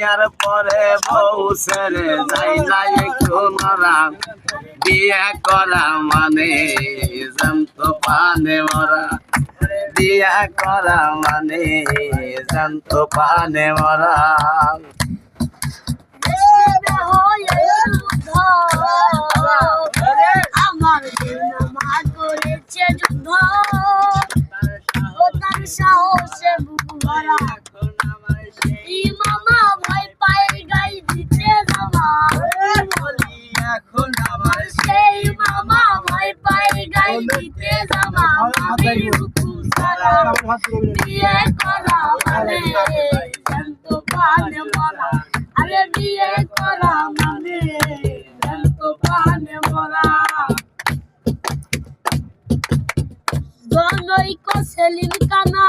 বিয়ার পরে বউ ছেড়ে যাই না একটু নরা বিয়ে করা মানে জানত পানে মরা বিয়ে করা মানে জানত পানে মরা আমার মা করেছে যুদ্ধ ও তার সাহসে বুক ভরা মামা ভয় পায় গাই দিতে জামা সেই মামা ভয় পায় গাই দিতে জামা বিয়ে করা মানে জানত পানে মরা আরে বিয়ে করা মানে জানত পানে মরা জনৈক সেলিম কানা